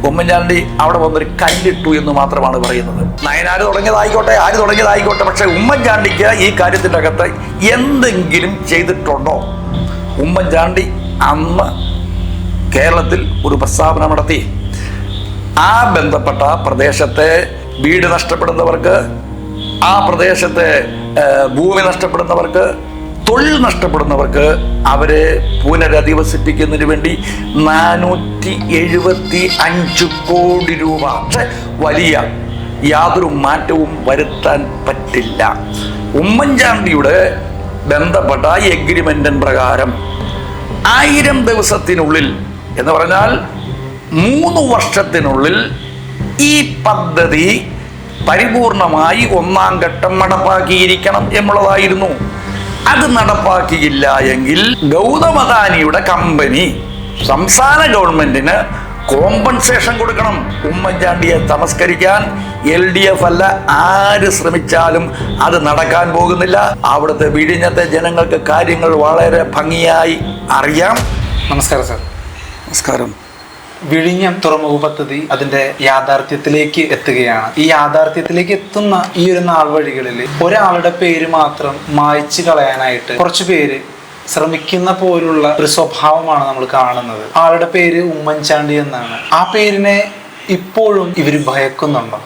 ഉമ്മൻചാണ്ടി അവിടെ വന്നൊരു കല്ലിട്ടു എന്ന് മാത്രമാണ് പറയുന്നത്. നയനാര് തുടങ്ങിയതായിക്കോട്ടെ, ആര് തുടങ്ങിയതായിക്കോട്ടെ, പക്ഷെ ഉമ്മൻചാണ്ടിക്ക് ഈ കാര്യത്തിൻ്റെ അകത്ത് എന്തെങ്കിലും ചെയ്തിട്ടുണ്ടോ? ഉമ്മൻചാണ്ടി അന്ന് കേരളത്തിൽ ഒരു പ്രസ്താവന നടത്തി. ആ ബന്ധപ്പെട്ട പ്രദേശത്തെ വീട് നഷ്ടപ്പെടുന്നവർക്ക്, ആ പ്രദേശത്തെ ഭൂമി നഷ്ടപ്പെടുന്നവർക്ക്, തൊഴിൽ നഷ്ടപ്പെടുന്നവർക്ക് അവരെ പുനരധിവസിപ്പിക്കുന്നതിന് വേണ്ടി 475 കോടി രൂപ. പക്ഷെ വലിയ യാതൊരു മാറ്റവും വരുത്താൻ പറ്റില്ല. ഉമ്മൻചാണ്ടിയുടെ ബന്ധപ്പെട്ട എഗ്രിമെന്റിൻ പ്രകാരം 1000 ദിവസത്തിനുള്ളിൽ എന്ന് പറഞ്ഞാൽ 3 വർഷത്തിനുള്ളിൽ ഈ പദ്ധതി പരിപൂർണമായി 1-ാം ഘട്ടം നടപ്പാക്കിയിരിക്കണം എന്നുള്ളതായിരുന്നു. അത് നടപ്പാക്കിയില്ല എങ്കിൽ ഗൗതം അദാനിയുടെ കമ്പനി സംസ്ഥാന ഗവൺമെന്റിന് കോമ്പൻസേഷൻ കൊടുക്കണം. ഉമ്മൻചാണ്ടിയെ തമസ്കരിക്കാൻ LDF അല്ല ആര് ശ്രമിച്ചാലും അത് നടക്കാൻ പോകുന്നില്ല. അവിടുത്തെ വിഴിഞ്ഞത്തെ ജനങ്ങൾക്ക് കാര്യങ്ങൾ വളരെ ഭംഗിയായി അറിയാം. നമസ്കാരം സാർ. നമസ്കാരം. വിഴിഞ്ഞം തുറമുഖ പദ്ധതി അതിന്റെ യാഥാർത്ഥ്യത്തിലേക്ക് എത്തുകയാണ്. ഈ യാഥാർത്ഥ്യത്തിലേക്ക് എത്തുന്ന ഈ ഒരു നാൾ വഴികളിൽ ഒരാളുടെ പേര് മാത്രം മായ്ച്ചു കളയാനായിട്ട് കുറച്ചു പേര് ശ്രമിക്കുന്ന പോലുള്ള ഒരു സ്വഭാവമാണ് നമ്മൾ കാണുന്നത്. ആളുടെ പേര് ഉമ്മൻചാണ്ടി എന്നാണ്. ആ പേരിനെ ഇപ്പോഴും ഇവർ ഭയക്കുന്നുണ്ടോ?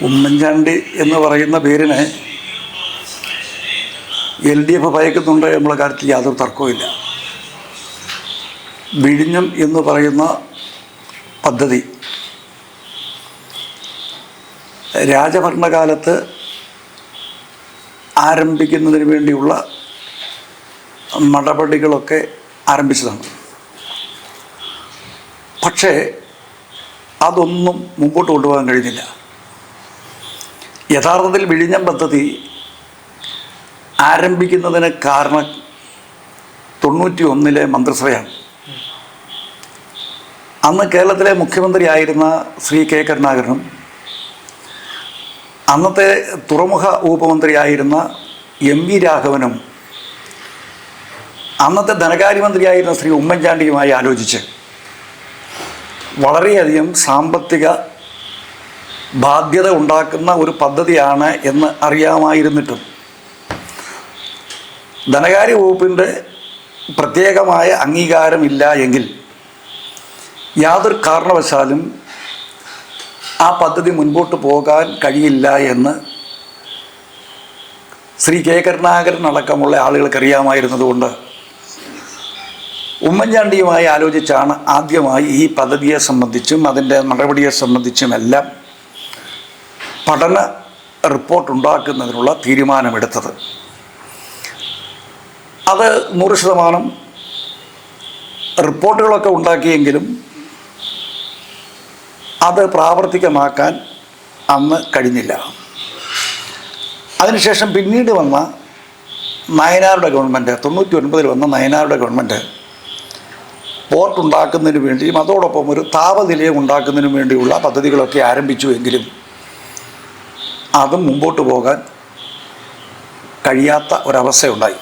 ഉമ്മൻചാണ്ടി എന്ന് പറയുന്ന പേരിനെ LDF ഭയക്കുന്നുണ്ട് എന്നുള്ള കാര്യത്തിൽ യാതൊരു തർക്കവുമില്ല. വിഴിഞ്ഞം എന്ന് പറയുന്ന പദ്ധതി രാജഭരണകാലത്ത് ആരംഭിക്കുന്നതിന് വേണ്ടിയുള്ള നടപടികളൊക്കെ ആരംഭിച്ചതാണ്. പക്ഷേ അതൊന്നും മുമ്പോട്ട് കൊണ്ടുപോകാൻ കഴിഞ്ഞില്ല. യഥാർത്ഥത്തിൽ വിഴിഞ്ഞം പദ്ധതി ആരംഭിക്കുന്നതിന് കാരണം 91-ലെ മന്ത്രിസഭയാണ്. അന്ന് കേരളത്തിലെ മുഖ്യമന്ത്രിയായിരുന്ന ശ്രീ K. കരുണാകരനും അന്നത്തെ തുറമുഖ ഉപമന്ത്രിയായിരുന്ന MV രാഘവനും അന്നത്തെ ധനകാര്യമന്ത്രിയായിരുന്ന ശ്രീ ഉമ്മൻചാണ്ടിയുമായി ആലോചിച്ച് വളരെയധികം സാമ്പത്തിക ബാധ്യത ഉണ്ടാക്കുന്ന ഒരു പദ്ധതിയാണ് എന്ന് അറിയാമായിരുന്നിട്ടും ധനകാര്യ വകുപ്പിൻ്റെ പ്രത്യേകമായ അംഗീകാരമില്ല എങ്കിൽ യാതൊരു കാരണവശാലും ആ പദ്ധതി മുൻപോട്ട് പോകാൻ കഴിയില്ല എന്ന് ശ്രീ K. കരുണാകരൻ അടക്കമുള്ള ആളുകൾക്ക് അറിയാമായിരുന്നതുകൊണ്ട് ഉമ്മൻചാണ്ടിയുമായി ആലോചിച്ചാണ് ആദ്യമായി ഈ പദ്ധതിയെ സംബന്ധിച്ചും അതിൻ്റെ നടപടിയെ സംബന്ധിച്ചുമെല്ലാം പഠന റിപ്പോർട്ടുണ്ടാക്കുന്നതിനുള്ള തീരുമാനമെടുത്തത്. അത് 100% റിപ്പോർട്ടുകളൊക്കെ ഉണ്ടാക്കിയെങ്കിലും അത് പ്രാവർത്തികമാക്കാൻ അന്ന് കഴിഞ്ഞില്ല. അതിനുശേഷം പിന്നീട് വന്ന നയനാരുടെ ഗവൺമെൻറ്, 99-ൽ വന്ന നയനാരുടെ ഗവൺമെൻറ് പോർട്ട് ഉണ്ടാക്കുന്നതിന് വേണ്ടിയും അതോടൊപ്പം ഒരു താപനിലയം ഉണ്ടാക്കുന്നതിന് വേണ്ടിയുള്ള പദ്ധതികളൊക്കെ ആരംഭിച്ചു. എങ്കിലും അതും മുമ്പോട്ട് പോകാൻ കഴിയാത്ത ഒരവസ്ഥയുണ്ടായി.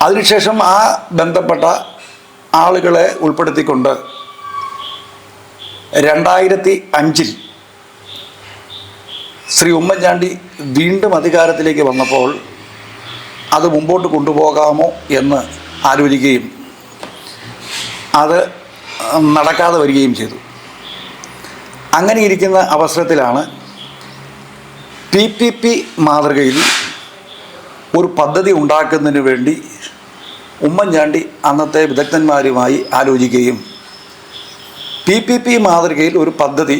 അതിനുശേഷം ആ ബന്ധപ്പെട്ട ആളുകളെ ഉൾപ്പെടുത്തിക്കൊണ്ട് 2005-ൽ ശ്രീ ഉമ്മൻചാണ്ടി വീണ്ടും അധികാരത്തിലേക്ക് വന്നപ്പോൾ അത് മുമ്പോട്ട് കൊണ്ടുപോകാമോ എന്ന് ആലോചിക്കുകയും അത് നടക്കാതെ വരികയും ചെയ്തു. അങ്ങനെ ഇരിക്കുന്ന അവസരത്തിലാണ് PPP മാതൃകയിൽ ഒരു പദ്ധതി ഉണ്ടാക്കുന്നതിന് വേണ്ടി ഉമ്മൻചാണ്ടി അന്നത്തെ വിദഗ്ധന്മാരുമായി ആലോചിക്കുകയും PPP മാതൃകയിൽ ഒരു പദ്ധതി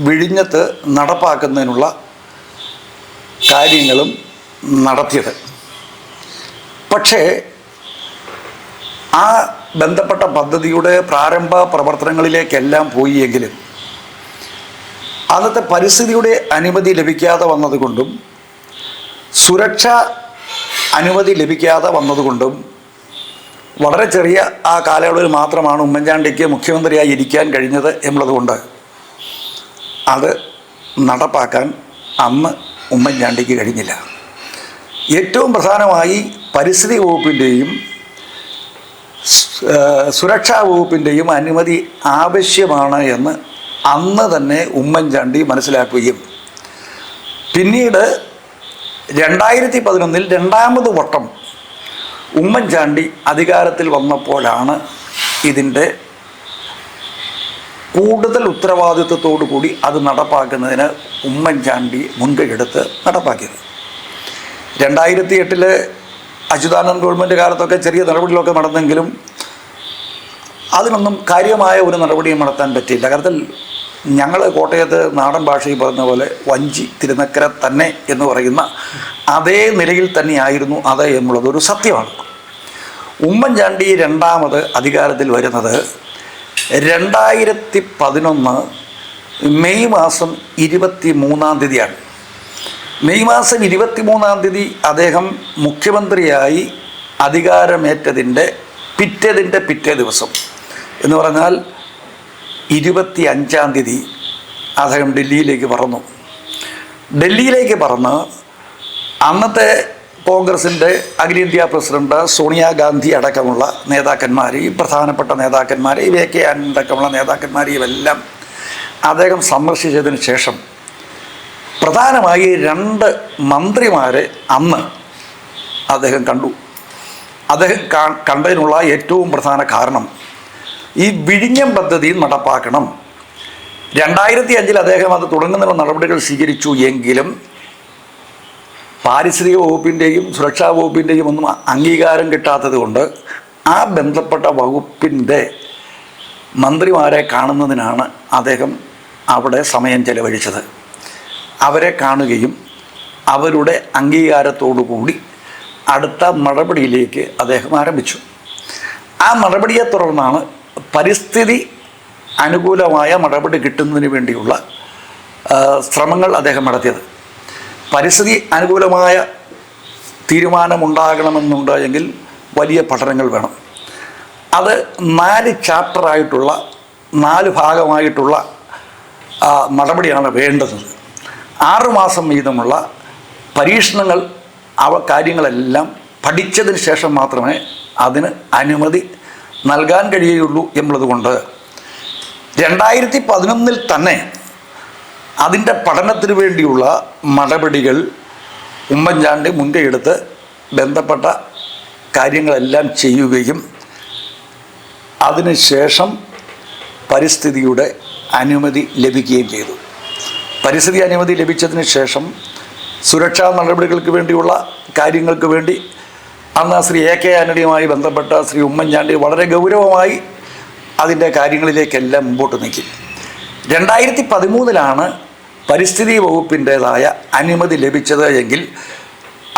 വിഴിഞ്ഞത്ത് നടപ്പാക്കുന്നതിനുള്ള കാര്യങ്ങളും നടത്തിയത്. പക്ഷേ ആ ബന്ധപ്പെട്ട പദ്ധതിയുടെ പ്രാരംഭ പ്രവർത്തനങ്ങളിലേക്കെല്ലാം പോയി എങ്കിലും അന്നത്തെ പരിസ്ഥിതിയുടെ അനുമതി ലഭിക്കാതെ വന്നതുകൊണ്ടും സുരക്ഷാ അനുമതി ലഭിക്കാതെ വന്നതുകൊണ്ടും വളരെ ചെറിയ ആ കാലയളവിൽ മാത്രമാണ് ഉമ്മൻചാണ്ടിക്ക് മുഖ്യമന്ത്രിയായി ഇരിക്കാൻ കഴിഞ്ഞത് എന്നുള്ളതുകൊണ്ട് അത് നടപ്പാക്കാൻ അന്ന് ഉമ്മൻചാണ്ടിക്ക് കഴിഞ്ഞില്ല. ഏറ്റവും പ്രധാനമായി പരിസ്ഥിതി വകുപ്പിൻ്റെയും സുരക്ഷാ വകുപ്പിൻ്റെയും അനുമതി ആവശ്യമാണ് എന്ന് അന്ന് തന്നെ ഉമ്മൻചാണ്ടി മനസ്സിലാക്കുകയും പിന്നീട് 2011 രണ്ടാമത് വട്ടം ഉമ്മൻചാണ്ടി അധികാരത്തിൽ വന്നപ്പോഴാണ് ഇതിൻ്റെ കൂടുതൽ ഉത്തരവാദിത്വത്തോടു കൂടി അത് നടപ്പാക്കുന്നതിന് ഉമ്മൻചാണ്ടി മുൻകൈയെടുത്ത് നടപ്പാക്കിയത്. 2008 അച്യുതാനന്ദൻ ഗവൺമെൻറ് കാലത്തൊക്കെ ചെറിയ നടപടികളൊക്കെ നടന്നെങ്കിലും അതിനൊന്നും കാര്യമായ ഒരു നടപടിയും നടത്താൻ പറ്റിയില്ല. കാരണത്തിൽ ഞങ്ങൾ കോട്ടയത്ത് നാടൻ ഭാഷയിൽ പറഞ്ഞ പോലെ വഞ്ചി തിരുനക്കര തന്നെ എന്ന് പറയുന്ന അതേ നിലയിൽ തന്നെയായിരുന്നു അത് എന്നുള്ളത് ഒരു സത്യമാണ്. ഉമ്മൻചാണ്ടി രണ്ടാമത് അധികാരത്തിൽ വരുന്നത് 2011 മെയ് മാസം 23-ാം തീയതിയാണ്. മെയ് മാസം 23-ാം തീയതി അദ്ദേഹം മുഖ്യമന്ത്രിയായി അധികാരമേറ്റതിൻ്റെ പിറ്റേ ദിവസം എന്ന് പറഞ്ഞാൽ 25-ാം തീയതി അദ്ദേഹം ഡൽഹിയിലേക്ക് പറന്നു. ഡൽഹിയിലേക്ക് പറന്ന് അന്നത്തെ കോൺഗ്രസിൻ്റെ അഖിലേന്ത്യാ പ്രസിഡന്റ് സോണിയാഗാന്ധി അടക്കമുള്ള നേതാക്കന്മാരെയും പ്രധാനപ്പെട്ട നേതാക്കന്മാരെയും VK ആന്റണി അടക്കമുള്ള നേതാക്കന്മാരെയും എല്ലാം അദ്ദേഹം സന്ദർശിച്ചതിന് ശേഷം പ്രധാനമായി 2 മന്ത്രിമാരെ അന്ന് അദ്ദേഹം കണ്ടു. അദ്ദേഹം കണ്ടതിനുള്ള ഏറ്റവും പ്രധാന കാരണം ഈ വിഴിഞ്ഞം പദ്ധതി നടപ്പാക്കണം. 2005 അദ്ദേഹം അത് തുടങ്ങുന്നതിനുള്ള നടപടികൾ സ്വീകരിച്ചു എങ്കിലും പാരിസ്ഥിതിക വകുപ്പിൻ്റെയും സുരക്ഷാ വകുപ്പിൻ്റെയും ഒന്നും അംഗീകാരം കിട്ടാത്തത് കൊണ്ട് ആ ബന്ധപ്പെട്ട വകുപ്പിൻ്റെ മന്ത്രിമാരെ കാണുന്നതിനാണ് അദ്ദേഹം അവിടെ സമയം ചെലവഴിച്ചത്. അവരെ കാണുകയും അവരുടെ അംഗീകാരത്തോടു കൂടി അടുത്ത നടപടിയിലേക്ക് അദ്ദേഹം ആരംഭിച്ചു. ആ നടപടിയെ തുടർന്നാണ് പരിസ്ഥിതി അനുകൂലമായ നടപടി കിട്ടുന്നതിന് വേണ്ടിയുള്ള ശ്രമങ്ങൾ അദ്ദേഹം നടത്തിയത്. പരിസ്ഥിതി അനുകൂലമായ തീരുമാനമുണ്ടാകണമെന്നുണ്ട് എങ്കിൽ വലിയ പഠനങ്ങൾ വേണം. അത് 4 ചാപ്റ്ററായിട്ടുള്ള 4 ഭാഗമായിട്ടുള്ള നടപടിയാണ് വേണ്ടത്. 6 മാസം വീതമുള്ള പരീക്ഷണങ്ങൾ കാര്യങ്ങളെല്ലാം പഠിച്ചതിന് ശേഷം മാത്രമേ അതിന് അനുമതി നൽകാൻ കഴിയുകയുള്ളൂ എന്നുള്ളതുകൊണ്ട് 2011 തന്നെ അതിൻ്റെ പഠനത്തിന് വേണ്ടിയുള്ള നടപടികൾ ഉമ്മൻചാണ്ടി മുൻകൈയെടുത്ത് ബന്ധപ്പെട്ട കാര്യങ്ങളെല്ലാം ചെയ്യുകയും അതിനുശേഷം പരിസ്ഥിതിയുടെ അനുമതി ലഭിക്കുകയും ചെയ്തു. പരിസ്ഥിതി അനുമതി ലഭിച്ചതിന് ശേഷം സുരക്ഷാ നടപടികൾക്ക് വേണ്ടിയുള്ള കാര്യങ്ങൾക്ക് വേണ്ടി അന്ന് ശ്രീ AK ആന്റണിയുമായി ബന്ധപ്പെട്ട ശ്രീ ഉമ്മൻചാണ്ടി വളരെ ഗൗരവമായി അതിൻ്റെ കാര്യങ്ങളിലേക്കെല്ലാം മുമ്പോട്ട് നീക്കി. 2013 പരിസ്ഥിതി വകുപ്പിൻ്റേതായ അനുമതി ലഭിച്ചത് എങ്കിൽ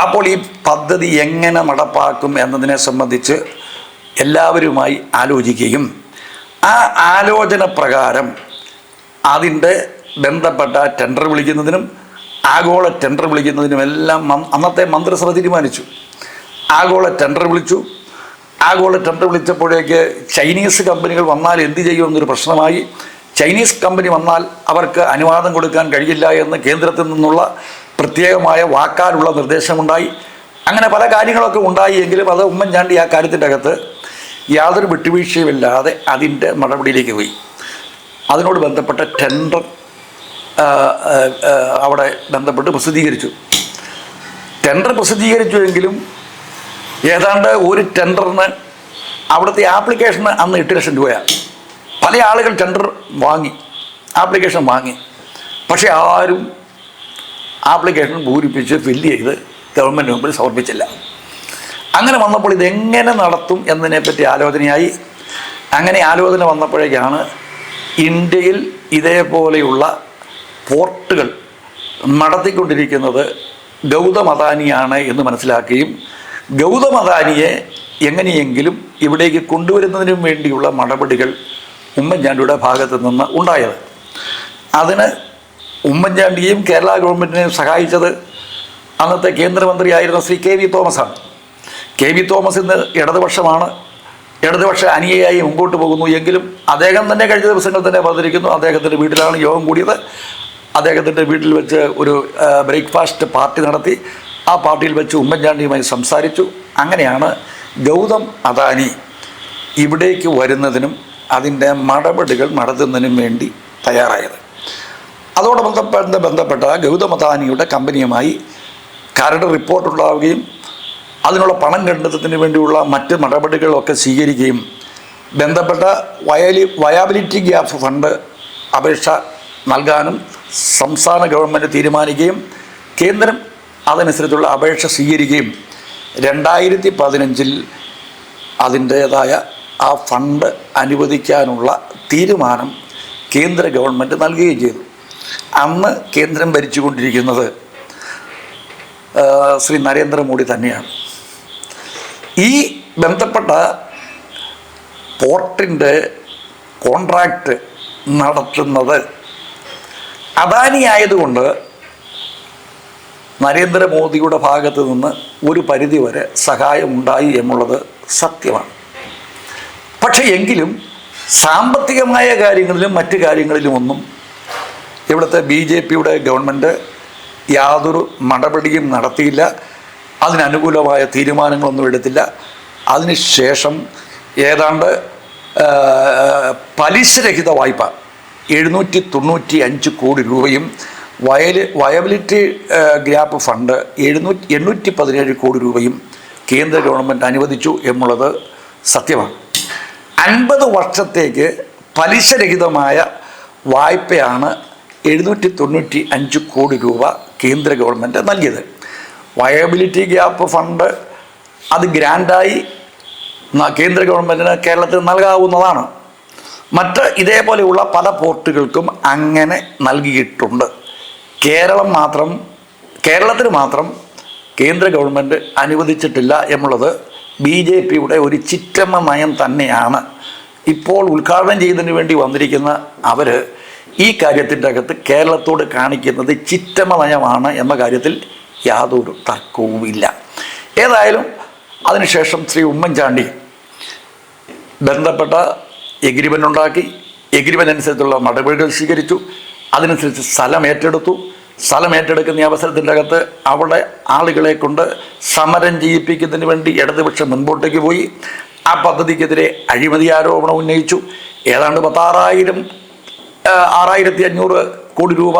അപ്പോൾ ഈ പദ്ധതി എങ്ങനെ നടപ്പാക്കും എന്നതിനെ സംബന്ധിച്ച് എല്ലാവരുമായി ആലോചിക്കുകയും ആ ആലോചന പ്രകാരം അതിൻ്റെ ബന്ധപ്പെട്ട ടെൻഡർ വിളിക്കുന്നതിനും ആഗോള ടെൻഡർ വിളിക്കുന്നതിനുമെല്ലാം അന്നത്തെ മന്ത്രിസഭ തീരുമാനിച്ചു. ആഗോള ടെൻഡർ വിളിച്ചു. ആഗോള ടെൻഡർ വിളിച്ചപ്പോഴേക്ക് ചൈനീസ് കമ്പനികൾ വന്നാൽ എന്ത് ചെയ്യുമെന്നൊരു പ്രശ്നമായി. ചൈനീസ് കമ്പനി വന്നാൽ അവർക്ക് അനുവാദം കൊടുക്കാൻ കഴിയില്ല എന്ന് കേന്ദ്രത്തിൽ നിന്നുള്ള പ്രത്യേകമായ വാക്കാലുള്ള നിർദ്ദേശമുണ്ടായി. അങ്ങനെ പല കാര്യങ്ങളൊക്കെ ഉണ്ടായി എങ്കിലും അത് ഉമ്മൻചാണ്ടി ആ കാര്യത്തിൻ്റെ അകത്ത് യാതൊരു വിട്ടുവീഴ്ചയുമില്ലാതെ അതിൻ്റെ നടപടിയിലേക്ക് പോയി. അതിനോട് ബന്ധപ്പെട്ട ടെൻഡർ അവിടെ ബന്ധപ്പെട്ട് പ്രസിദ്ധീകരിച്ചു. ടെൻഡർ പ്രസിദ്ധീകരിച്ചുവെങ്കിലും ഏതാണ്ട് ഒരു ടെൻഡറിന് അവിടുത്തെ ആപ്ലിക്കേഷന് അന്ന് 8 ലക്ഷം രൂപയാണ്. പല ആളുകൾ ടെൻഡർ വാങ്ങി, ആപ്ലിക്കേഷൻ വാങ്ങി. പക്ഷേ ആരും ആപ്ലിക്കേഷൻ പൂരിപ്പിച്ച് ഫില്ല് ചെയ്ത് ഗവൺമെൻറ് മുമ്പിൽ സമർപ്പിച്ചില്ല. അങ്ങനെ വന്നപ്പോൾ ഇതെങ്ങനെ നടത്തും എന്നതിനെപ്പറ്റി ആലോചനയായി. അങ്ങനെ ആലോചന വന്നപ്പോഴേക്കാണ് ഇന്ത്യയിൽ ഇതേപോലെയുള്ള പോർട്ടുകൾ നടത്തിക്കൊണ്ടിരിക്കുന്നത് ഗൗതം അദാനിയാണ് എന്ന് മനസ്സിലാക്കുകയും ഗൗതം അദാനിയെ എങ്ങനെയെങ്കിലും ഇവിടേക്ക് കൊണ്ടുവരുന്നതിനും വേണ്ടിയുള്ള നടപടികൾ ഉമ്മൻചാണ്ടിയുടെ ഭാഗത്തു നിന്ന് ഉണ്ടായത്. അതിന് ഉമ്മൻചാണ്ടിയെയും കേരള ഗവൺമെൻറ്റിനെയും സഹായിച്ചത് അന്നത്തെ കേന്ദ്രമന്ത്രിയായിരുന്ന ശ്രീ KV തോമസാണ്. KV തോമസ് ഇന്ന് ഇടതുപക്ഷമാണ്, ഇടതുപക്ഷ അനുയായി മുമ്പോട്ട് പോകുന്നു. എങ്കിലും അദ്ദേഹം തന്നെ കഴിഞ്ഞ ദിവസങ്ങൾ തന്നെ പറഞ്ഞിരിക്കുന്നു, അദ്ദേഹത്തിൻ്റെ വീട്ടിലാണ് യോഗം കൂടിയത്. അദ്ദേഹത്തിൻ്റെ വീട്ടിൽ വെച്ച് ഒരു ബ്രേക്ക്ഫാസ്റ്റ് പാർട്ടി നടത്തി. ആ പാർട്ടിയിൽ വെച്ച് ഉമ്മൻചാണ്ടിയുമായി സംസാരിച്ചു. അങ്ങനെയാണ് ഗൗതം അദാനി ഇവിടേക്ക് വരുന്നതിനും അതിൻ്റെ നടപടികൾ നടത്തുന്നതിനും വേണ്ടി തയ്യാറായത്. അതോടൊപ്പം ബന്ധപ്പെട്ട ഗൗതം അദാനിയുടെ കമ്പനിയുമായി കരട് റിപ്പോർട്ടുണ്ടാവുകയും അതിനുള്ള പണം കണ്ടെത്തുന്നതിന് വേണ്ടിയുള്ള മറ്റ് നടപടികളൊക്കെ സ്വീകരിക്കുകയും ബന്ധപ്പെട്ട വയാബിലിറ്റി ഗ്യാപ്പ് ഫണ്ട് അപേക്ഷ നൽകാനും സംസ്ഥാന ഗവൺമെൻറ് തീരുമാനിക്കുകയും കേന്ദ്രം അതനുസരിച്ചുള്ള അപേക്ഷ സ്വീകരിക്കുകയും 2015 അതിൻ്റേതായ ആ ഫണ്ട് അനുവദിക്കാനുള്ള തീരുമാനം കേന്ദ്ര ഗവൺമെൻറ് നൽകുകയും ചെയ്തു. അന്ന് കേന്ദ്രം ഭരിച്ചുകൊണ്ടിരിക്കുന്നത് ശ്രീ നരേന്ദ്രമോദി തന്നെയാണ്. ഈ ബന്ധപ്പെട്ട പോർട്ടിൻ്റെ കോൺട്രാക്റ്റ് നടത്തുന്നത് അദാനി ആയതുകൊണ്ട് നരേന്ദ്രമോദിയുടെ ഭാഗത്ത് നിന്ന് ഒരു പരിധിവരെ സഹായമുണ്ടായി എന്നുള്ളത് സത്യമാണ്. പക്ഷേ എങ്കിലും സാമ്പത്തികമായ കാര്യങ്ങളിലും മറ്റ് കാര്യങ്ങളിലുമൊന്നും ഇവിടുത്തെ BJPയുടെ ഗവൺമെൻറ് യാതൊരു നടപടിയും നടത്തിയില്ല. അതിനനുകൂലമായ തീരുമാനങ്ങളൊന്നും എടുത്തില്ല. അതിനുശേഷം ഏതാണ്ട് പലിശരഹിത വായ്പ 795 കോടി രൂപയും വയബിലിറ്റി ഗ്യാപ്പ് ഫണ്ട് 817 കോടി രൂപയും കേന്ദ്ര ഗവൺമെൻറ് അനുവദിച്ചു എന്നുള്ളത് സത്യമാണ്. 50 വർഷത്തേക്ക് പലിശരഹിതമായ വായ്പയാണ് 795 കോടി രൂപ കേന്ദ്ര ഗവൺമെൻറ് നൽകിയത്. വയബിലിറ്റി ഗ്യാപ്പ് ഫണ്ട് അത് ഗ്രാൻഡായി കേന്ദ്ര ഗവൺമെൻറ്റിന് കേരളത്തിൽ നൽകാവുന്നതാണ്. മറ്റ് ഇതേപോലെയുള്ള പല പോർട്ടുകൾക്കും അങ്ങനെ നൽകിയിട്ടുണ്ട്. കേരളത്തിന് മാത്രം കേന്ദ്ര ഗവൺമെൻറ് അനുവദിച്ചിട്ടില്ല എന്നുള്ളത് BJPയുടെ ഒരു ചിറ്റമ്മ നയം തന്നെയാണ്. ഇപ്പോൾ ഉദ്ഘാടനം ചെയ്യുന്നതിന് വേണ്ടി വന്നിരിക്കുന്ന അവർ ഈ കാര്യത്തിൻ്റെ അകത്ത് കേരളത്തോട് കാണിക്കുന്നത് ചിറ്റമ്മ നയമാണ് എന്ന കാര്യത്തിൽ യാതൊരു തർക്കവുമില്ല. ഏതായാലും അതിനുശേഷം ശ്രീ ഉമ്മൻചാണ്ടി ബന്ധപ്പെട്ട എഗ്രിമെൻ്റ് ഉണ്ടാക്കി. എഗ്രിമെൻ്റ് അനുസരിച്ചുള്ള നടപടികൾ സ്വീകരിച്ചു. അതിനനുസരിച്ച് സ്ഥലം ഏറ്റെടുത്തു. സ്ഥലം ഏറ്റെടുക്കുന്ന അവസരത്തിൻ്റെ അകത്ത് അവിടെ ആളുകളെ കൊണ്ട് സമരം ചെയ്യിപ്പിക്കുന്നതിന് വേണ്ടി ഇടതുപക്ഷം മുൻപോട്ടേക്ക് പോയി. ആ പദ്ധതിക്കെതിരെ അഴിമതി ആരോപണം ഉന്നയിച്ചു. ഏതാണ്ട് 6,500 കോടി രൂപ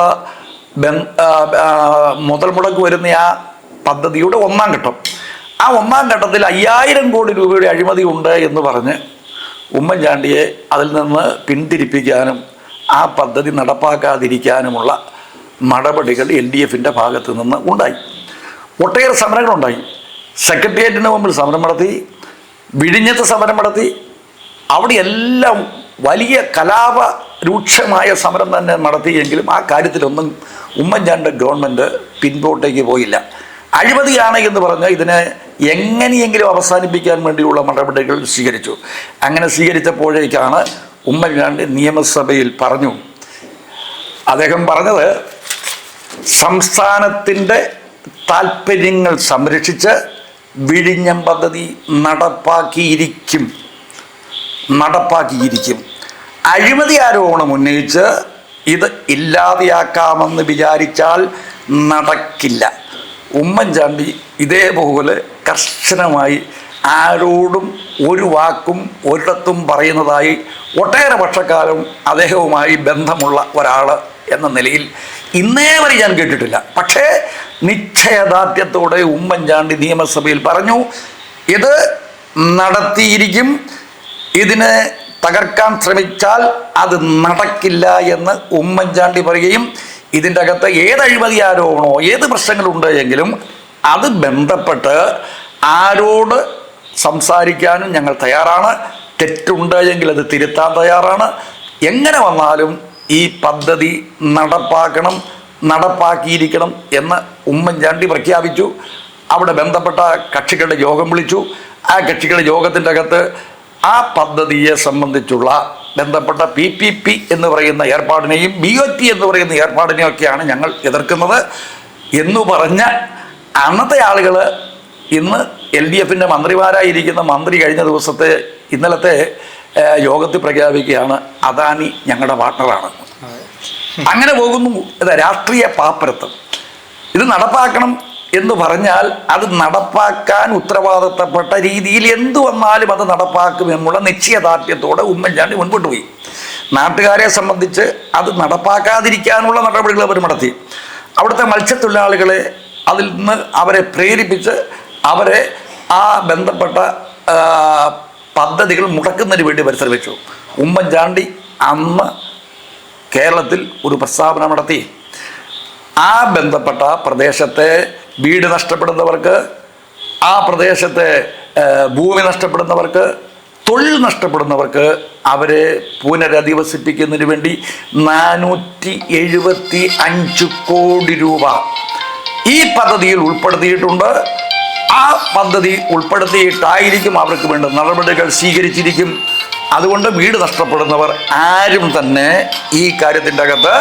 മുതൽ മുടക്ക് വരുന്ന ആ പദ്ധതിയുടെ ഒന്നാം ഘട്ടം. ആ ഒന്നാം ഘട്ടത്തിൽ 5,000 കോടി രൂപയുടെ അഴിമതി ഉണ്ട് എന്ന് പറഞ്ഞ് ഉമ്മൻചാണ്ടിയെ അതിൽ നിന്ന് പിന്തിരിപ്പിക്കാനും ആ പദ്ധതി നടപ്പാക്കാതിരിക്കാനുമുള്ള നടപടികൾ LDFിൻ്റെ ഭാഗത്ത് നിന്ന് ഉണ്ടായി. ഒട്ടേറെ സമരങ്ങളുണ്ടായി. സെക്രട്ടേറിയറ്റിന് മുമ്പിൽ സമരം നടത്തി, വിഴിഞ്ഞത്ത് സമരം നടത്തി. അവിടെയെല്ലാം വലിയ കലാപ രൂക്ഷമായ സമരം തന്നെ നടത്തിയെങ്കിലും ആ കാര്യത്തിലൊന്നും ഉമ്മൻചാണ്ടി ഗവൺമെൻറ് പിൻപോട്ടേക്ക് പോയില്ല. അഴിമതിയാണ് എന്ന് പറഞ്ഞ് ഇതിനെ എങ്ങനെയെങ്കിലും അവസാനിപ്പിക്കാൻ വേണ്ടിയുള്ള നടപടികൾ സ്വീകരിച്ചു. അങ്ങനെ സ്വീകരിച്ചപ്പോഴേക്കാണ് ഉമ്മൻചാണ്ടി നിയമസഭയിൽ പറഞ്ഞു. അദ്ദേഹം പറഞ്ഞത് സംസ്ഥാനത്തിൻ്റെ താൽപ്പര്യങ്ങൾ സംരക്ഷിച്ച് വിഴിഞ്ഞം പദ്ധതി നടപ്പാക്കിയിരിക്കും. അഴിമതി ആരോപണം ഉന്നയിച്ച് ഇത് ഇല്ലാതെയാക്കാമെന്ന് വിചാരിച്ചാൽ നടക്കില്ല. ഉമ്മൻചാണ്ടി ഇതേപോലെ കർശനമായി ആരോടും ഒരു വാക്കും ഒരിടത്തും പറയുന്നതായി ഒട്ടേറെ വർഷക്കാലം അദ്ദേഹവുമായി ബന്ധമുള്ള ഒരാൾ എന്ന നിലയിൽ ഇന്നേ വരെ ഞാൻ കേട്ടിട്ടില്ല. പക്ഷേ നിശ്ചയദാർഢ്യത്തോടെ ഉമ്മൻചാണ്ടി നിയമസഭയിൽ പറഞ്ഞു, ഇത് നടത്തിയിരിക്കും, ഇതിനെ തകർക്കാൻ ശ്രമിച്ചാൽ അത് നടക്കില്ല എന്ന് ഉമ്മൻചാണ്ടി പറയുകയും ഇതിൻ്റെ അകത്ത് ഏത് അഴിമതി ആരോപണമോ ഏത് പ്രശ്നങ്ങളുണ്ട് എങ്കിലും അത് ബന്ധപ്പെട്ട് ആരോട് സംസാരിക്കാനും ഞങ്ങൾ തയ്യാറാണ്. തെറ്റുണ്ട് എങ്കിൽ അത് തിരുത്താൻ തയ്യാറാണ്. എങ്ങനെ വന്നാലും ഈ പദ്ധതി നടപ്പാക്കിയിരിക്കണം എന്ന് ഉമ്മൻചാണ്ടി പ്രഖ്യാപിച്ചു. അവിടെ ബന്ധപ്പെട്ട കക്ഷികളുടെ യോഗം വിളിച്ചു. ആ കക്ഷികളുടെ യോഗത്തിൻ്റെ അകത്ത് ആ പദ്ധതിയെ സംബന്ധിച്ചുള്ള ബന്ധപ്പെട്ട PPP എന്ന് പറയുന്ന ഏർപ്പാടിനെയും BOT എന്ന് പറയുന്ന ഏർപ്പാടിനെയും ഒക്കെയാണ് ഞങ്ങൾ എതിർക്കുന്നത് എന്ന് പറഞ്ഞ അന്നത്തെ ആളുകൾ ഇന്ന് LDFിൻ്റെ മന്ത്രിമാരായിരിക്കുന്ന മന്ത്രി കഴിഞ്ഞ ഇന്നലത്തെ യോഗത്തിൽ പ്രഖ്യാപിക്കുകയാണ് അദാനി ഞങ്ങളുടെ പാർട്ണറാണ്. അങ്ങനെ പോകുന്നു. രാഷ്ട്രീയ പാപ്പരത്വം. ഇത് നടപ്പാക്കണം എന്ന് പറഞ്ഞാൽ അത് നടപ്പാക്കാൻ ഉത്തരവാദിത്തപ്പെട്ട രീതിയിൽ എന്തു വന്നാലും അത് നടപ്പാക്കുമെന്നുള്ള നിശ്ചയദാർഢ്യത്തോടെ ഉമ്മൻചാണ്ടി മുൻപോട്ട് പോയി. നാട്ടുകാരെ സംബന്ധിച്ച് അത് നടപ്പാക്കാതിരിക്കാനുള്ള നടപടികൾ അവർ നടത്തി. അവിടുത്തെ മത്സ്യത്തൊഴിലാളികളെ അതിൽ നിന്ന് അവരെ പ്രേരിപ്പിച്ച് അവരെ ആ ബന്ധപ്പെട്ട പദ്ധതികൾ മുടക്കുന്നതിന് വേണ്ടി പരിശ്രമിച്ചു. ഉമ്മൻചാണ്ടി അന്ന് കേരളത്തിൽ ഒരു പ്രസ്താവന നടത്തി. ആ ബന്ധപ്പെട്ട പ്രദേശത്തെ വീട് നഷ്ടപ്പെടുന്നവർക്ക്, ആ പ്രദേശത്തെ ഭൂമി നഷ്ടപ്പെടുന്നവർക്ക്, തൊഴിൽ നഷ്ടപ്പെടുന്നവർക്ക് അവരെ പുനരധിവസിപ്പിക്കുന്നതിന് വേണ്ടി 475 കോടി രൂപ ഈ പദ്ധതിയിൽ ഉൾപ്പെടുത്തിയിട്ടുണ്ട്. ആ പദ്ധതി ഉൾപ്പെടുത്തിയിട്ടായിരിക്കും അവർക്ക് വേണ്ട നടപടികൾ സ്വീകരിച്ചിരിക്കും. അതുകൊണ്ട് വീട് നഷ്ടപ്പെടുന്നവർ ആരും തന്നെ ഈ കാര്യത്തിൻ്റെ അകത്ത്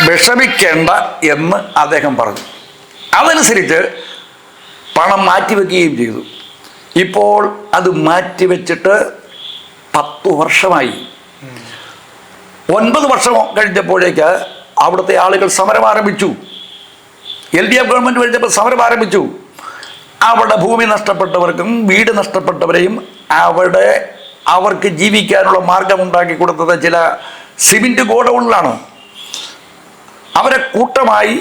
വിഷമിക്കേണ്ട എന്ന് അദ്ദേഹം പറഞ്ഞു. അതനുസരിച്ച് പണം മാറ്റിവെക്കുകയും ചെയ്തു. ഇപ്പോൾ അത് മാറ്റിവെച്ചിട്ട് 10 വർഷമായി. 9 വർഷം കഴിഞ്ഞപ്പോഴേക്ക് അവിടുത്തെ ആളുകൾ സമരം ആരംഭിച്ചു. LDF ഗവൺമെൻറ് കഴിഞ്ഞപ്പോൾ സമരം ആരംഭിച്ചു. അവിടെ ഭൂമി നഷ്ടപ്പെട്ടവർക്കും വീട് നഷ്ടപ്പെട്ടവരെയും അവർക്ക് ജീവിക്കാനുള്ള മാർഗം ഉണ്ടാക്കി കൊടുത്തത് ചില സിമെൻറ്റ് ഗോഡൗണിലാണ്. അവരെ കൂട്ടമായി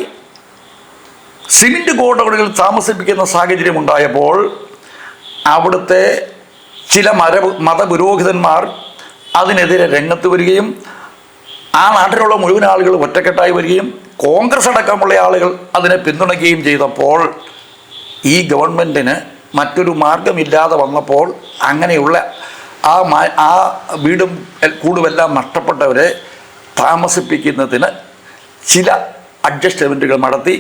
സിമെൻറ്റ് ഗോഡൗണുകളിൽ താമസിപ്പിക്കുന്ന സാഹചര്യം ഉണ്ടായപ്പോൾ അവിടുത്തെ ചില മതപുരോഹിതന്മാർ അതിനെതിരെ രംഗത്ത് വരികയും ആ നാട്ടിലുള്ള മുഴുവൻ ആളുകൾ ഒറ്റക്കെട്ടായി വരികയും കോൺഗ്രസ് അടക്കമുള്ള ആളുകൾ അതിനെ പിന്തുണയ്ക്കുകയും ചെയ്തപ്പോൾ ഈ ഗവൺമെൻറ്റിന് മറ്റൊരു മാർഗമില്ലാതെ വന്നപ്പോൾ അങ്ങനെയുള്ള ആ വീടും കൂടുമെല്ലാം നഷ്ടപ്പെട്ടവരെ താമസിപ്പിക്കുന്നതിന് ചില അഡ്ജസ്റ്റ്മെൻറ്റുകൾ നടത്തി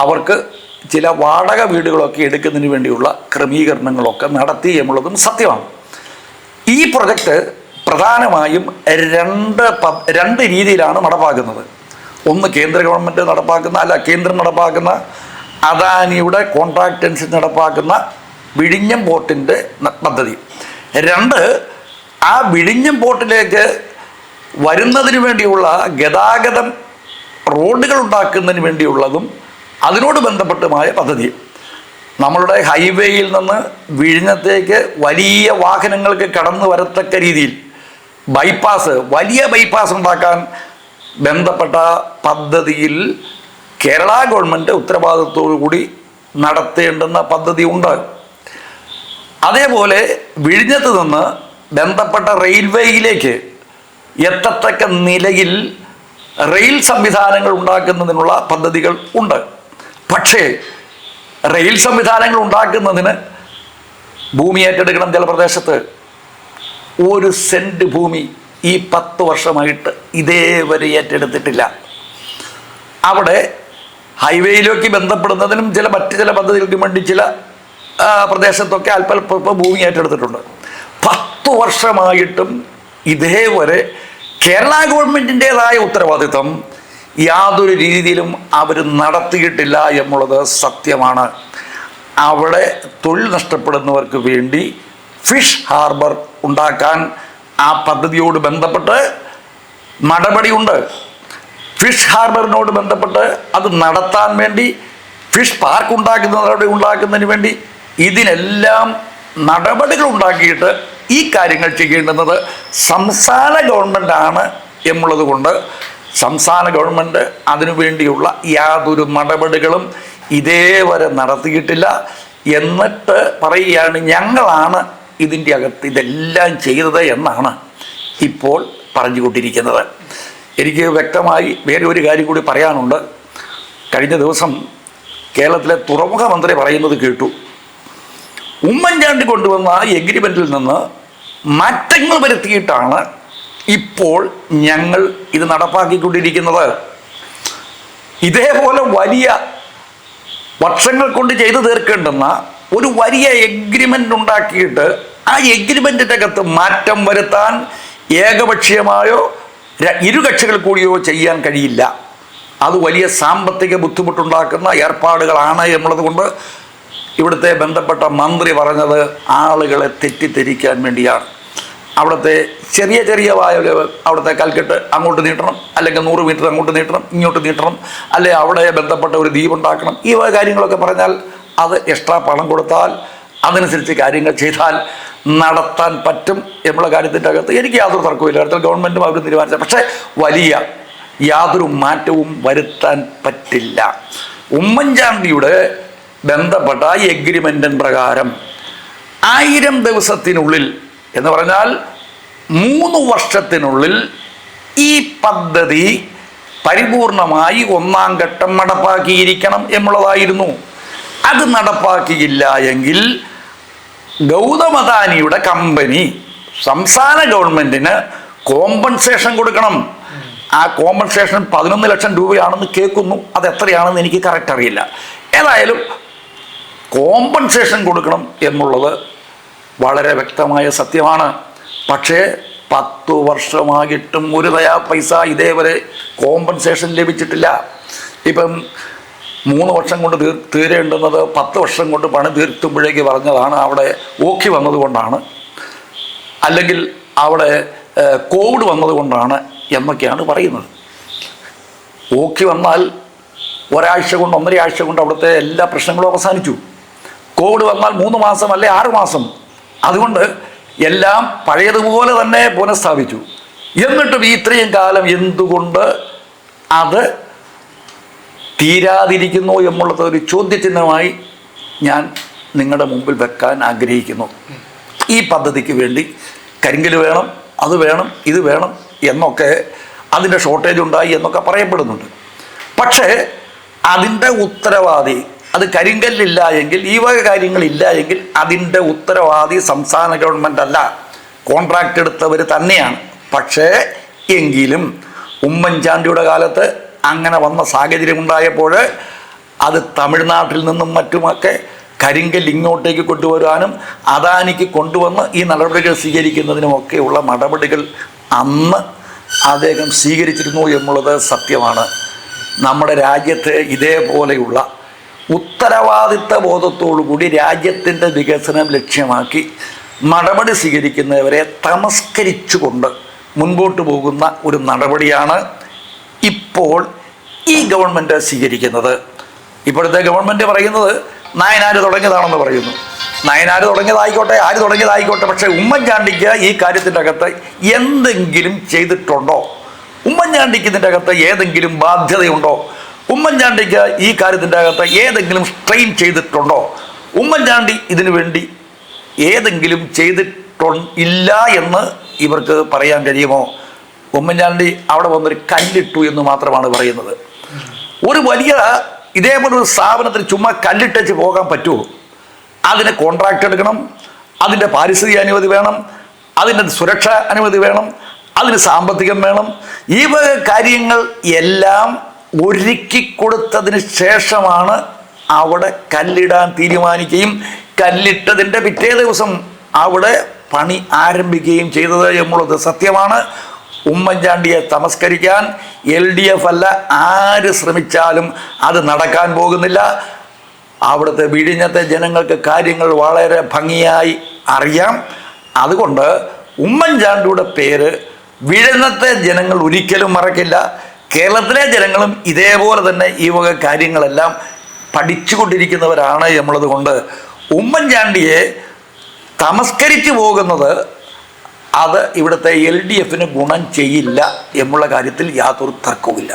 അവർക്ക് ചില വാടക വീടുകളൊക്കെ എടുക്കുന്നതിന് വേണ്ടിയുള്ള ക്രമീകരണങ്ങളൊക്കെ നടത്തി എന്നുള്ളതും സത്യമാണ്. ഈ പ്രൊജക്റ്റ് പ്രധാനമായും രണ്ട് രീതിയിലാണ് നടപ്പാക്കുന്നത്. ഒന്ന് കേന്ദ്ര ഗവൺമെൻറ് കേന്ദ്രം നടപ്പാക്കുന്ന അദാനിയുടെ കോൺട്രാക്റ്റ് അനുസരിച്ച് നടപ്പാക്കുന്ന വിഴിഞ്ഞം പോർട്ടിൻ്റെ പദ്ധതി. 2, ആ വിഴിഞ്ഞം പോർട്ടിലേക്ക് വരുന്നതിന് വേണ്ടിയുള്ള ഗതാഗതം റോഡുകൾ ഉണ്ടാക്കുന്നതിന് വേണ്ടിയുള്ളതും അതിനോട് ബന്ധപ്പെട്ടുമായ പദ്ധതി. നമ്മളുടെ ഹൈവേയിൽ നിന്ന് വിഴിഞ്ഞത്തേക്ക് വലിയ വാഹനങ്ങൾക്ക് കടന്നു വരത്തക്ക രീതിയിൽ വലിയ ബൈപ്പാസ് ഉണ്ടാക്കാൻ ബന്ധപ്പെട്ട പദ്ധതിയിൽ കേരള ഗവൺമെൻറ് ഉത്തരവാദിത്വത്തോടു കൂടി നടത്തേണ്ടുന്ന പദ്ധതി ഉണ്ട്. അതേപോലെ വിഴിഞ്ഞത്ത് നിന്ന് ബന്ധപ്പെട്ട റെയിൽവേയിലേക്ക് എത്തത്തക്ക നിലയിൽ റെയിൽ സംവിധാനങ്ങൾ ഉണ്ടാക്കുന്നതിനുള്ള പദ്ധതികൾ ഉണ്ട്. പക്ഷേ റെയിൽ സംവിധാനങ്ങൾ ഉണ്ടാക്കുന്നതിന് ഭൂമി ഏറ്റെടുക്കണം. ചില പ്രദേശത്ത് 1 സെൻറ്റ് ഭൂമി ഈ 10 വർഷമായിട്ട് ഇതേവരെ ഏറ്റെടുത്തിട്ടില്ല. അവിടെ ഹൈവേയിലേക്ക് ബന്ധപ്പെടുന്നതിനും മറ്റു ചില പദ്ധതികൾക്കും വേണ്ടി ചില പ്രദേശത്തൊക്കെ അല്പ ഭൂമി ഏറ്റെടുത്തിട്ടുണ്ട്. 10 വർഷമായിട്ടും ഇതേവരെ കേരള ഗവൺമെൻറ്റിൻ്റേതായ ഉത്തരവാദിത്വം യാതൊരു രീതിയിലും അവർ നടത്തിയിട്ടില്ല എന്നുള്ളത് സത്യമാണ്. അവിടെ തൊഴിൽ നഷ്ടപ്പെടുന്നവർക്ക് വേണ്ടി ഫിഷ് ഹാർബർ ഉണ്ടാക്കാൻ ആ പദ്ധതിയോട് ബന്ധപ്പെട്ട് നടപടിയുണ്ട്. ഫിഷ് ഹാർബറിനോട് ബന്ധപ്പെട്ട് അത് നടത്താൻ വേണ്ടി ഫിഷ് പാർക്ക് ഉണ്ടാക്കുന്നതിന് വേണ്ടി ഇതിനെല്ലാം നടപടികൾ ഉണ്ടാക്കിയിട്ട് ഈ കാര്യങ്ങൾ ചെയ്യേണ്ടുന്നത് സംസ്ഥാന ഗവൺമെൻറ്റാണ് എന്നുള്ളത് കൊണ്ട് സംസ്ഥാന ഗവൺമെൻറ് അതിനുവേണ്ടിയുള്ള യാതൊരു നടപടികളും ഇതേവരെ നടത്തിയിട്ടില്ല. എന്നിട്ട് പറയുകയാണ് ഞങ്ങളാണ് ഇതിൻ്റെ അകത്ത് ഇതെല്ലാം ചെയ്തത് എന്നാണ് ഇപ്പോൾ പറഞ്ഞുകൊണ്ടിരിക്കുന്നത്. എനിക്ക് വ്യക്തമായി വേറെ ഒരു കാര്യം കൂടി പറയാനുണ്ട്. കഴിഞ്ഞ ദിവസം കേരളത്തിലെ തുറമുഖ മന്ത്രി പറയുന്നത് കേട്ടു. ഉമ്മൻചാണ്ടി കൊണ്ടുവന്ന എഗ്രിമെൻറ്റിൽ നിന്ന് മാറ്റങ്ങൾ വരുത്തിയിട്ടാണ് ഇപ്പോൾ ഞങ്ങൾ ഇത് നടപ്പാക്കിക്കൊണ്ടിരിക്കുന്നത്. ഇതേപോലെ വലിയ വർഷങ്ങൾ കൊണ്ട് ചെയ്തു തീർക്കേണ്ടുന്ന ഒരു വലിയ എഗ്രിമെൻ്റ് ഉണ്ടാക്കിയിട്ട് ആ എഗ്രിമെൻറ്റിൻ്റെ അകത്ത് മാറ്റം വരുത്താൻ ഏകപക്ഷീയമായോ ഇരു കക്ഷികൾ കൂടിയോ ചെയ്യാൻ കഴിയില്ല. അത് വലിയ സാമ്പത്തിക ബുദ്ധിമുട്ടുണ്ടാക്കുന്ന ഏർപ്പാടുകളാണ് എന്നുള്ളത് കൊണ്ട് ഇവിടുത്തെ ബന്ധപ്പെട്ട മന്ത്രി പറഞ്ഞത് ആളുകളെ തെറ്റിദ്ധരിക്കാൻ വേണ്ടിയാണ്. അവിടുത്തെ ചെറിയ ചെറിയ അവിടുത്തെ കൽക്കെട്ട് അങ്ങോട്ട് നീട്ടണം, അല്ലെങ്കിൽ 100 മീറ്റർ അങ്ങോട്ട് നീട്ടണം, ഇങ്ങോട്ട് നീട്ടണം, അല്ലെ അവിടെ ബന്ധപ്പെട്ട ഒരു ദ്വീപ് ഉണ്ടാക്കണം. ഈ കാര്യങ്ങളൊക്കെ പറഞ്ഞാൽ അത് എക്സ്ട്രാ പണം കൊടുത്താൽ അതനുസരിച്ച് കാര്യങ്ങൾ ചെയ്താൽ നടത്താൻ പറ്റും എന്നുള്ള കാര്യത്തിൻ്റെ അകത്ത് എനിക്ക് യാതൊരു തർക്കമില്ല. അടുത്ത ഗവൺമെൻറ്റും അവർ തീരുമാനിച്ച, പക്ഷേ വലിയ യാതൊരു മാറ്റവും വരുത്താൻ പറ്റില്ല. ഉമ്മൻചാണ്ടിയുടെ ബന്ധപ്പെട്ട ഈ എഗ്രിമെൻറ്റിൻ പ്രകാരം 1000 ദിവസത്തിനുള്ളിൽ എന്ന് പറഞ്ഞാൽ 3 വർഷത്തിനുള്ളിൽ ഈ പദ്ധതി പരിപൂർണമായി 1-ാം ഘട്ടം നടപ്പാക്കിയിരിക്കണം എന്നുള്ളതായിരുന്നു. അത് നടപ്പാക്കിയില്ല എങ്കിൽ ഗൗതം അദാനിയുടെ കമ്പനി സംസ്ഥാന ഗവൺമെൻറ്റിന് കോമ്പൻസേഷൻ കൊടുക്കണം. ആ കോമ്പൻസേഷൻ 11 ലക്ഷം രൂപയാണെന്ന് കേൾക്കുന്നു. അത് എത്രയാണെന്ന് എനിക്ക് കറക്റ്റ് അറിയില്ല. ഏതായാലും കോമ്പൻസേഷൻ കൊടുക്കണം എന്നുള്ളത് വളരെ വ്യക്തമായ സത്യമാണ്. പക്ഷേ 10 വർഷമായിട്ടും ഒരു പൈസ ഇതേവരെ കോമ്പൻസേഷൻ ലഭിച്ചിട്ടില്ല. ഇപ്പം 3 വർഷം കൊണ്ട് തീരേണ്ടുന്നത് 10 വർഷം കൊണ്ട് പണി തീർത്തുമ്പോഴേക്ക് പറഞ്ഞതാണ്. അവിടെ ഓക്കി വന്നതുകൊണ്ടാണ്, അല്ലെങ്കിൽ അവിടെ കോവിഡ് വന്നതുകൊണ്ടാണ് എന്നൊക്കെയാണ് പറയുന്നത്. ഓക്കി വന്നാൽ ഒരാഴ്ച കൊണ്ട് 1.5 ആഴ്ച കൊണ്ട് അവിടുത്തെ എല്ലാ പ്രശ്നങ്ങളും അവസാനിച്ചു. കോവിഡ് വന്നാൽ 3 മാസം അല്ലെ 6 മാസം. അതുകൊണ്ട് എല്ലാം പഴയതുപോലെ തന്നെ പുനഃസ്ഥാപിച്ചു. എന്നിട്ടും ഇത്രയും കാലം എന്തുകൊണ്ട് അത് തീരാതിരിക്കുന്നു എന്നുള്ളത് ഒരു ചോദ്യചിഹ്നമായി ഞാൻ നിങ്ങളുടെ മുമ്പിൽ വെക്കാൻ ആഗ്രഹിക്കുന്നു. ഈ പദ്ധതിക്ക് വേണ്ടി കരിങ്കൽ വേണം, അത് വേണം, ഇത് വേണം എന്നൊക്കെ അതിൻ്റെ ഷോർട്ടേജ് ഉണ്ടായി എന്നൊക്കെ പറയപ്പെടുന്നുണ്ട്. പക്ഷേ അതിൻ്റെ ഉത്തരവാദി, അത് കരിങ്കല്ലില്ല എങ്കിൽ, ഈ വക കാര്യങ്ങളില്ല എങ്കിൽ അതിൻ്റെ ഉത്തരവാദി സംസ്ഥാന ഗവൺമെൻറ് അല്ല, കോൺട്രാക്റ്റ് എടുത്തവർ തന്നെയാണ്. പക്ഷേ എങ്കിലും ഉമ്മൻചാണ്ടിയുടെ കാലത്ത് അങ്ങനെ വന്ന സാഹചര്യം ഉണ്ടായപ്പോൾ അത് തമിഴ്നാട്ടിൽ നിന്നും മറ്റുമൊക്കെ കരിങ്കൽ ഇങ്ങോട്ടേക്ക് കൊണ്ടുവരാനും അദാനിക്ക് കൊണ്ടുവന്ന് ഈ നടപടികൾ സ്വീകരിക്കുന്നതിനുമൊക്കെയുള്ള നടപടികൾ അന്ന് അദ്ദേഹം സ്വീകരിച്ചിരുന്നു എന്നുള്ളത് സത്യമാണ്. നമ്മുടെ രാജ്യത്ത് ഇതേപോലെയുള്ള ഉത്തരവാദിത്ത ബോധത്തോടുകൂടി രാജ്യത്തിൻ്റെ വികസനം ലക്ഷ്യമാക്കി നടപടി സ്വീകരിക്കുന്നവരെ തമസ്കരിച്ചുകൊണ്ട് മുൻപോട്ട് പോകുന്ന ഒരു നടപടിയാണ് ഇപ്പോൾ ഈ ഗവൺമെൻറ് സ്വീകരിക്കുന്നത്. ഇപ്പോഴത്തെ ഗവൺമെൻറ് പറയുന്നത് നായനാർ തുടങ്ങിയതാണെന്ന് പറയുന്നു. നായനാർ തുടങ്ങിയതായിക്കോട്ടെ, ആര് തുടങ്ങിയതായിക്കോട്ടെ, പക്ഷേ ഉമ്മൻചാണ്ടിക്ക് ഈ കാര്യത്തിൻ്റെ അകത്ത് എന്തെങ്കിലും ചെയ്തിട്ടുണ്ടോ? ഉമ്മൻചാണ്ടിക്ക് ഇതിൻ്റെ അകത്ത് ഏതെങ്കിലും ബാധ്യതയുണ്ടോ? ഉമ്മൻചാണ്ടിക്ക് ഈ കാര്യത്തിൻ്റെ അകത്ത് ഏതെങ്കിലും സ്ട്രെയിൻ ചെയ്തിട്ടുണ്ടോ? ഉമ്മൻചാണ്ടി ഇതിനു വേണ്ടി ഏതെങ്കിലും ഇല്ല എന്ന് ഇവർക്ക് പറയാൻ കഴിയുമോ? ഉമ്മൻചാണ്ടി അവിടെ വന്നൊരു കല്ലിട്ടു എന്ന് മാത്രമാണ് പറയുന്നത്. ഒരു വലിയ ഇതേപോലൊരു സ്ഥാപനത്തിന് ചുമ്മാ കല്ലിട്ടച്ച് പോകാൻ പറ്റുമോ? അതിന് കോൺട്രാക്റ്റ് എടുക്കണം, അതിൻ്റെ പാരിസ്ഥിതിക അനുമതി വേണം, അതിൻ്റെ സുരക്ഷാ അനുമതി വേണം, അതിന് സാമ്പത്തികം വേണം. ഈ വക കാര്യങ്ങൾ എല്ലാം ഒരുക്കി കൊടുത്തതിന് ശേഷമാണ് അവിടെ കല്ലിടാൻ തീരുമാനിക്കുകയും കല്ലിട്ടതിൻ്റെ പിറ്റേ ദിവസം അവിടെ പണി ആരംഭിക്കുകയും ചെയ്തത് എന്നുള്ളത് സത്യമാണ്. ഉമ്മൻചാണ്ടിയെ തമസ്കരിക്കാൻ LDF അല്ല ആര് ശ്രമിച്ചാലും അത് നടക്കാൻ പോകുന്നില്ല. അവിടുത്തെ വിഴിഞ്ഞത്തെ ജനങ്ങൾക്ക് കാര്യങ്ങൾ വളരെ ഭംഗിയായി അറിയാം. അതുകൊണ്ട് ഉമ്മൻചാണ്ടിയുടെ പേര് വിഴിഞ്ഞത്തെ ജനങ്ങൾ ഒരിക്കലും മറക്കില്ല. കേരളത്തിലെ ജനങ്ങളും ഇതേപോലെ തന്നെ ഈ വക കാര്യങ്ങളെല്ലാം പഠിച്ചുകൊണ്ടിരിക്കുന്നവരാണ് എന്നുള്ളത് കൊണ്ട് ഉമ്മൻചാണ്ടിയെ തമസ്കരിച്ചു പോകുന്നത് അത് ഇവിടുത്തെ LDFന് ഗുണം ചെയ്യില്ല എന്നുള്ള കാര്യത്തിൽ യാതൊരു തർക്കവുമില്ല.